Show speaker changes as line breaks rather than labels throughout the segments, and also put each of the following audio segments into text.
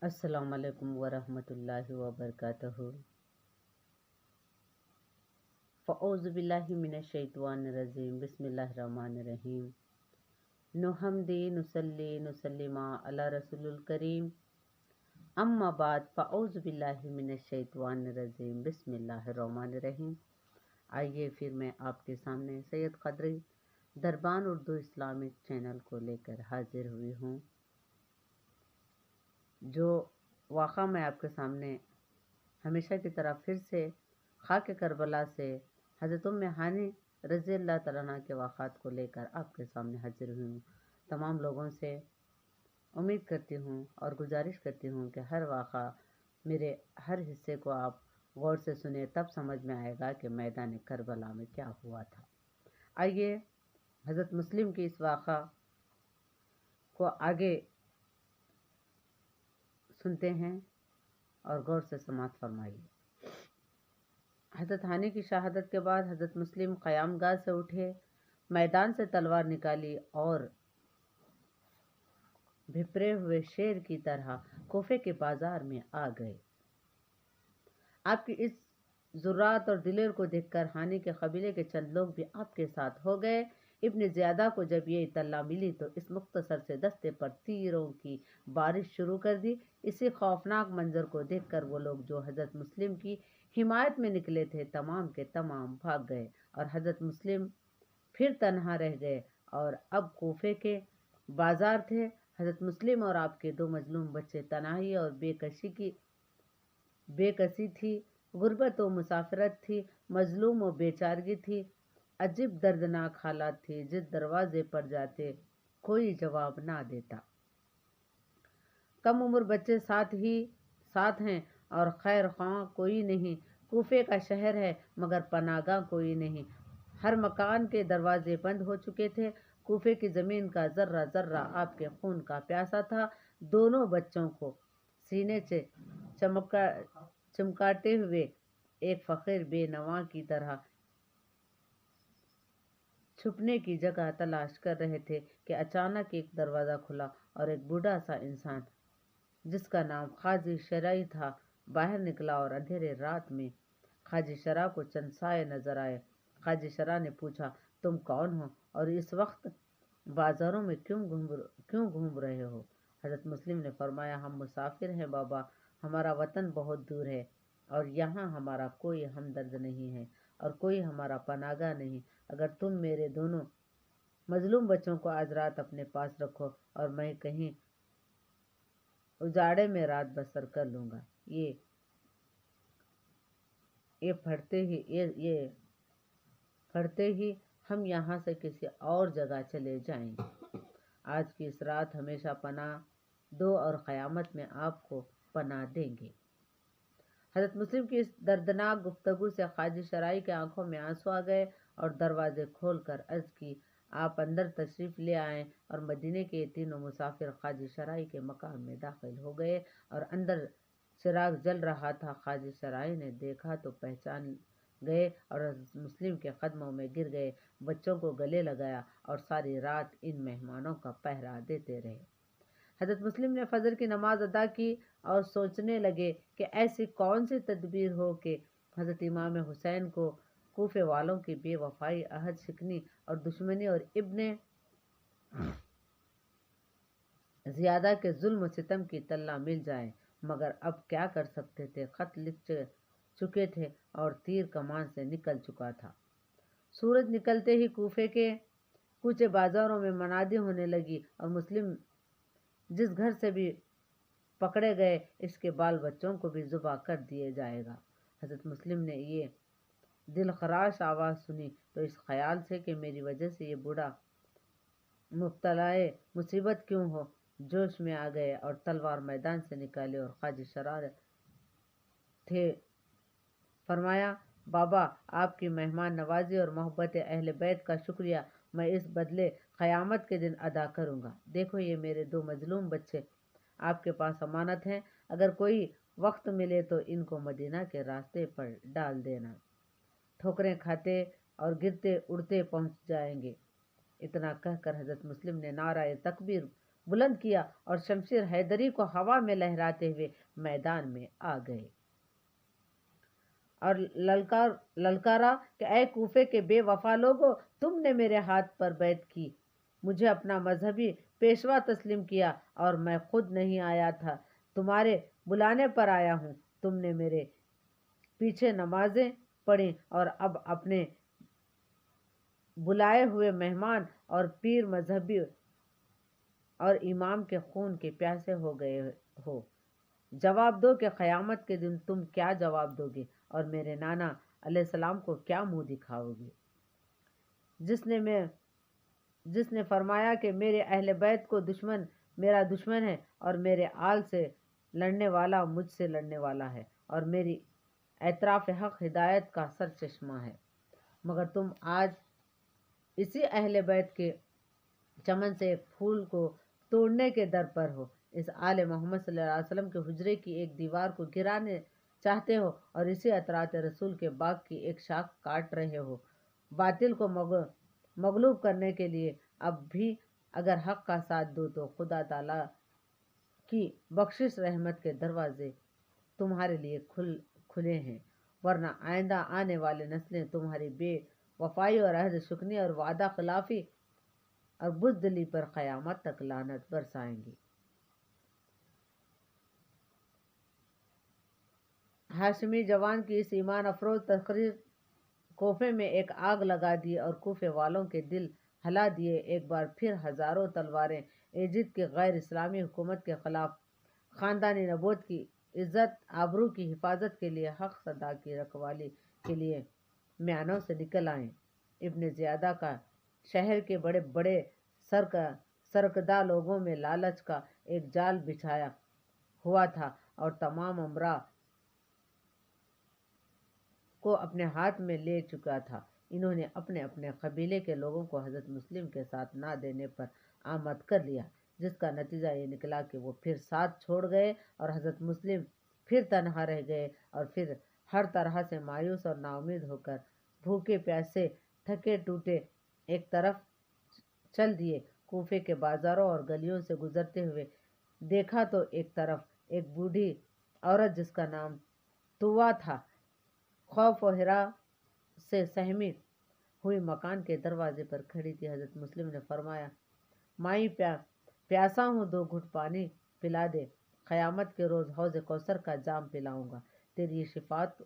السلام علیکم ورحمۃ اللہ وبرکاتہ۔ فاعوذ باللہ من الشیطان الرجیم، بسم اللہ الرحمن الرحیم۔ نحمدی نصلی نسلم علی رسول الکریم، اما بعد فاعوذ باللہ من الشیطان الرجیم، بسم اللہ الرحمن الرحیم۔ آئیے پھر میں آپ کے سامنے سید قدری دربان اردو اسلامک چینل کو لے کر حاضر ہوئی ہوں، جو واقعہ میں آپ کے سامنے ہمیشہ کی طرح پھر سے خاک کربلا سے حضرت ام ہانی رضی اللہ تعالیٰ عنہ کے واقعات کو لے کر آپ کے سامنے حاضر ہوئی ہوں۔ تمام لوگوں سے امید کرتی ہوں اور گزارش کرتی ہوں کہ ہر واقعہ میرے ہر حصے کو آپ غور سے سنیں، تب سمجھ میں آئے گا کہ میدان کربلا میں کیا ہوا تھا۔ آئیے حضرت مسلم کی اس واقعہ کو آگے سنتے ہیں اور غور سے سماعت فرمائیے۔ حضرت ہانی کی شہادت کے بعد حضرت مسلم قیام گاہ سے اٹھے، میدان سے تلوار نکالی اور بھپرے ہوئے شیر کی طرح کوفے کے بازار میں آ گئے۔ آپ کی اس ذرات اور دلیر کو دیکھ کر ہانی کے قبیلے کے چند لوگ بھی آپ کے ساتھ ہو گئے۔ ابن زیادہ کو جب یہ اطلاع ملی تو اس مختصر سے دستے پر تیروں کی بارش شروع کر دی۔ اسی خوفناک منظر کو دیکھ کر وہ لوگ جو حضرت مسلم کی حمایت میں نکلے تھے تمام کے تمام بھاگ گئے اور حضرت مسلم پھر تنہا رہ گئے، اور اب کوفے کے بازار تھے۔ حضرت مسلم اور آپ کے دو مظلوم بچے، تنہائی اور بے کسی تھی، غربت و مسافرت تھی، مظلوم و بیچارگی تھی، عجیب دردناک حالات تھی۔ جس دروازے پر جاتے کوئی جواب نہ دیتا، کم عمر بچے ساتھ ہیں اور خیر خواہ کوئی نہیں، کوفے کا شہر ہے مگر پناہ گاہ کوئی نہیں۔ ہر مکان کے دروازے بند ہو چکے تھے۔ کوفے کی زمین کا ذرہ ذرہ آپ کے خون کا پیاسا تھا۔ دونوں بچوں کو سینے سے چمکاتے ہوئے ایک فقیر بے نواں کی طرح چھپنے کی جگہ تلاش کر رہے تھے کہ اچانک ایک دروازہ کھلا اور ایک بوڑھا سا انسان جس کا نام خواجہ شرعی تھا باہر نکلا، اور اندھیرے رات میں خواجہ شرع کو چند سائے نظر آئے۔ خواجہ شرع نے پوچھا، تم کون ہو اور اس وقت بازاروں میں کیوں گھوم رہے ہو؟ حضرت مسلم نے فرمایا، ہم مسافر ہیں بابا، ہمارا وطن بہت دور ہے اور یہاں ہمارا کوئی ہمدرد نہیں ہے اور کوئی ہمارا پناہ گاہ نہیں۔ اگر تم میرے دونوں مظلوم بچوں کو آج رات اپنے پاس رکھو اور میں کہیں اجاڑے میں رات بسر کر لوں گا۔ یہ پڑھتے ہی ہم یہاں سے کسی اور جگہ چلے جائیں گے۔ آج کی اس رات ہمیشہ پناہ دو اور قیامت میں آپ کو پناہ دیں گے۔ حضرت مسلم کی اس دردناک گفتگو سے خواجہ شرعی کے آنکھوں میں آنسو آ گئے اور دروازے کھول کر عرض کی، آپ اندر تشریف لے آئیں، اور مدینے کے تینوں مسافر خواجہ شرعی کے مکان میں داخل ہو گئے اور اندر چراغ جل رہا تھا۔ خواجہ شرعی نے دیکھا تو پہچان گئے اور حضرت مسلم کے قدموں میں گر گئے، بچوں کو گلے لگایا اور ساری رات ان مہمانوں کا پہرا دیتے رہے۔ حضرت مسلم نے فجر کی نماز ادا کی اور سوچنے لگے کہ ایسی کون سی تدبیر ہو کہ حضرت امام حسین کو کوفے والوں کی بے وفائی، عہد شکنی اور دشمنی اور ابن زیادہ کے ظلم و ستم کی اطلاع مل جائے، مگر اب کیا کر سکتے تھے؟ خط لکھ چکے تھے اور تیر کمان سے نکل چکا تھا۔ سورج نکلتے ہی کوفے کے کوچے بازاروں میں منادی ہونے لگی اور مسلم جس گھر سے بھی پکڑے گئے اس کے بال بچوں کو بھی ذبح کر دیا جائے گا۔ حضرت مسلم نے یہ دلخراش آواز سنی تو اس خیال سے کہ میری وجہ سے یہ بوڑھا مبتلائے مصیبت کیوں ہو، جوش میں آ گئے اور تلوار میدان سے نکالی اور خواجہ شرع تھے۔ فرمایا، بابا، آپ کی مہمان نوازی اور محبت اہل بیت کا شکریہ میں اس بدلے قیامت کے دن ادا کروں گا۔ دیکھو، یہ میرے دو مظلوم بچے آپ کے پاس امانت ہیں، اگر کوئی وقت ملے تو ان کو مدینہ کے راستے پر ڈال دینا، ٹھوکریں کھاتے اور گرتے اڑتے پہنچ جائیں گے۔ اتنا کہہ کر حضرت مسلم نے نعرہ تکبیر بلند کیا اور شمشیر حیدری کو ہوا میں لہراتے ہوئے میدان میں آ گئے اور للکارا کہ اے کوفے کے بے وفا لوگو، تم نے میرے ہاتھ پر بیعت کی، مجھے اپنا مذہبی پیشوا تسلیم کیا اور میں خود نہیں آیا تھا، تمہارے بلانے پر آیا ہوں۔ تم نے میرے پیچھے نمازیں پڑھی اور اب اپنے بلائے ہوئے مہمان اور پیر مذہبی اور امام کے خون کے پیاسے ہو گئے ہو۔ جواب دو کہ قیامت کے دن تم کیا جواب دو گے اور میرے نانا علیہ السلام کو کیا منہ دکھاؤ گے، جس نے فرمایا کہ میرے اہل بیت کو دشمن میرا دشمن ہے اور میرے آل سے لڑنے والا مجھ سے لڑنے والا ہے اور میری اعتراف حق ہدایت کا سر چشمہ ہے، مگر تم آج اسی اہل بیت کے چمن سے ایک پھول کو توڑنے کے در پر ہو، اس آل محمد صلی اللہ علیہ وسلم کے حجرے کی ایک دیوار کو گرانے چاہتے ہو اور اسی اطراط رسول کے باغ کی ایک شاخ کاٹ رہے ہو۔ باطل کو مغلوب کرنے کے لیے اب بھی اگر حق کا ساتھ دو تو خدا تعالیٰ کی بخشش رحمت کے دروازے تمہارے لیے کھلے ہیں، ورنہ آئندہ آنے والے نسلیں تمہاری بے وفائی اور عہد شکنی اور وعدہ خلافی اور بزدلی پر قیامت تک لعنت برسائیں گی۔ ہاشمی جوان کی اس ایمان افروز تقریر کوفے میں ایک آگ لگا دی اور کوفے والوں کے دل ہلا دیے۔ ایک بار پھر ہزاروں تلواریں ایجد کی غیر اسلامی حکومت کے خلاف خاندانی نبوت کی عزت آبرو کی حفاظت کے لیے حق صدا کی رکھوالی کے لیے میانوں سے نکل آئیں۔ ابن زیادہ کا شہر کے بڑے بڑے سرکردہ لوگوں میں لالچ کا ایک جال بچھایا ہوا تھا اور تمام امراء کو اپنے ہاتھ میں لے چکا تھا۔ انہوں نے اپنے اپنے قبیلے کے لوگوں کو حضرت مسلم کے ساتھ نہ دینے پر آمد کر لیا، جس کا نتیجہ یہ نکلا کہ وہ پھر ساتھ چھوڑ گئے اور حضرت مسلم پھر تنہا رہ گئے اور پھر ہر طرح سے مایوس اور نا امید ہو کر بھوکے پیاسے تھکے ٹوٹے ایک طرف چل دیے۔ کوفے کے بازاروں اور گلیوں سے گزرتے ہوئے دیکھا تو ایک طرف ایک بوڑھی عورت جس کا نام طوا تھا، خوف و حرا سے سہمی ہوئی مکان کے دروازے پر کھڑی تھی۔ حضرت مسلم نے فرمایا، مائی پیاسا ہوں، 2 گھٹ پانی پلا دے، قیامت کے روز حوض کوثر کا جام پلاؤں گا، تیری شفاعت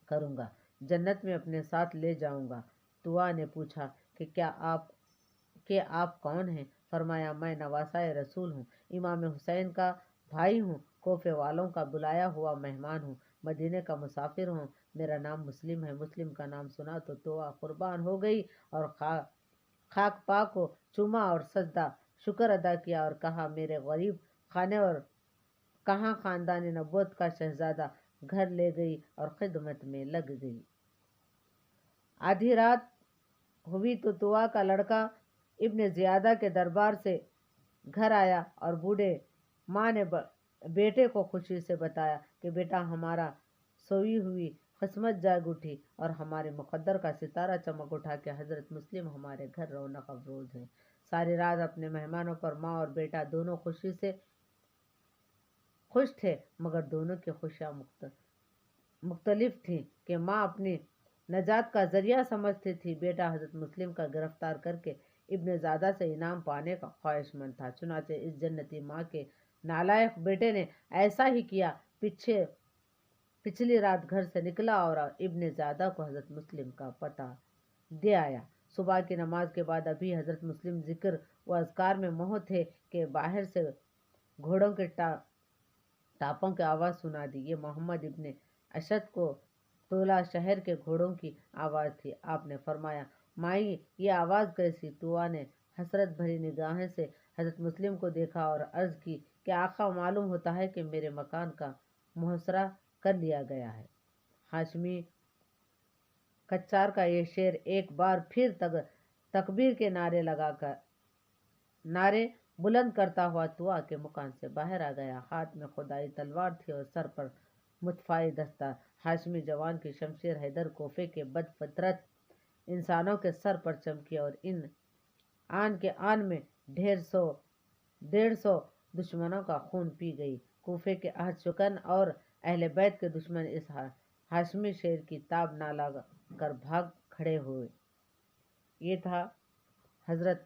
کروں گا، جنت میں اپنے ساتھ لے جاؤں گا۔ طوا نے پوچھا کہ آپ کون ہیں؟ فرمایا، میں نواسۂ رسول ہوں، امام حسین کا بھائی ہوں، کوفے والوں کا بلایا ہوا مہمان ہوں، مدینے کا مسافر ہوں، میرا نام مسلم ہے۔ مسلم کا نام سنا تو طوا قربان ہو گئی اور خاک پا کو چوما اور سجدہ شکر ادا کیا اور کہا، میرے غریب خانے اور کہاں خاندان نبوت کا شہزادہ گھر لے گئی اور خدمت میں لگ گئی۔ آدھی رات ہوئی تو طوا کا لڑکا ابن زیادہ کے دربار سے گھر آیا اور بوڑھے ماں نے بیٹے کو خوشی سے بتایا کہ بیٹا، ہمارا سوئی ہوئی قسمت جاگ اٹھی اور ہمارے مقدر کا ستارہ چمک اٹھا کہ حضرت مسلم ہمارے گھر رونق افروز ہیں۔ ساری رات اپنے مہمانوں پر ماں اور بیٹا دونوں خوشی سے خوش تھے، مگر دونوں کی خوشیاں مختلف تھیں کہ ماں اپنی نجات کا ذریعہ سمجھتی تھی، بیٹا حضرت مسلم کا گرفتار کر کے ابن زیادہ سے انعام پانے کا خواہش مند تھا۔ چنانچہ اس جنتی ماں کے نالائق بیٹے نے ایسا ہی کیا، پچھلی رات گھر سے نکلا اور ابن زیادہ کو حضرت مسلم کا پتہ دے آیا۔ صبح کی نماز کے بعد ابھی حضرت مسلم ذکر و اذکار میں مہو تھے کہ باہر سے گھوڑوں کے ٹاپوں کی آواز سنا دی۔ یہ محمد ابن اشد کو طولہ شہر کے گھوڑوں کی آواز تھی۔ آپ نے فرمایا، مائی یہ آواز کیسی؟ طوا نے حسرت بھری نگاہیں سے حضرت مسلم کو دیکھا اور عرض کی کہ آقا، معلوم ہوتا ہے کہ میرے مکان کا محاصرہ کر لیا گیا ہے۔ ہاشمی کچار کا یہ شعر ایک بار پھر تکبیر کے نعرے بلند کرتا ہوا طوا کے مکان سے باہر آ گیا۔ ہاتھ میں خدائی تلوار تھی اور سر پر مدفعِ دستار۔ ہاشمی جوان کی شمشیر حیدر کوفے کے بد فطرت انسانوں کے سر پر چمکی اور آن کے آن میں 150 150 دشمنوں کا خون پی گئی۔ کوفے کے عہد شکن اور اہل بیت کے دشمن اس ہاشمی شیر کی تاب نہ لا کر بھاگ کھڑے ہوئے۔ یہ تھا حضرت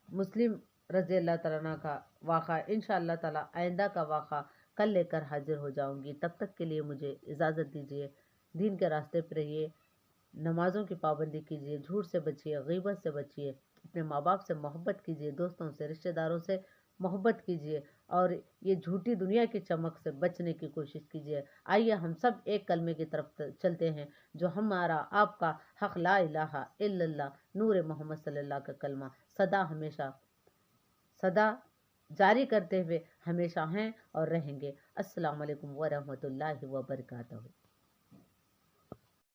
مسلم رضی اللہ تعالیٰ عنہ کا واقعہ۔ انشاءاللہ تعالیٰ آئندہ کا واقعہ کل لے کر حاضر ہو جاؤں گی۔ تب تک کے لیے مجھے اجازت دیجیے۔ دین کے راستے پہ رہیے، نمازوں کی پابندی کیجیے، جھوٹ سے بچیے، غیبت سے بچیے، اپنے ماں باپ سے محبت کیجیے، دوستوں سے، رشتہ داروں سے محبت کیجیے اور یہ جھوٹی دنیا کی چمک سے بچنے کی کوشش کیجیے۔ آئیے ہم سب ایک کلمے کی طرف چلتے ہیں جو ہمارا آپ کا حق لا الہ الا اللہ نور محمد صلی اللہ کا کلمہ صدا جاری کرتے ہوئے ہمیشہ ہیں اور رہیں گے۔ السلام علیکم ورحمۃ اللہ وبرکاتہ۔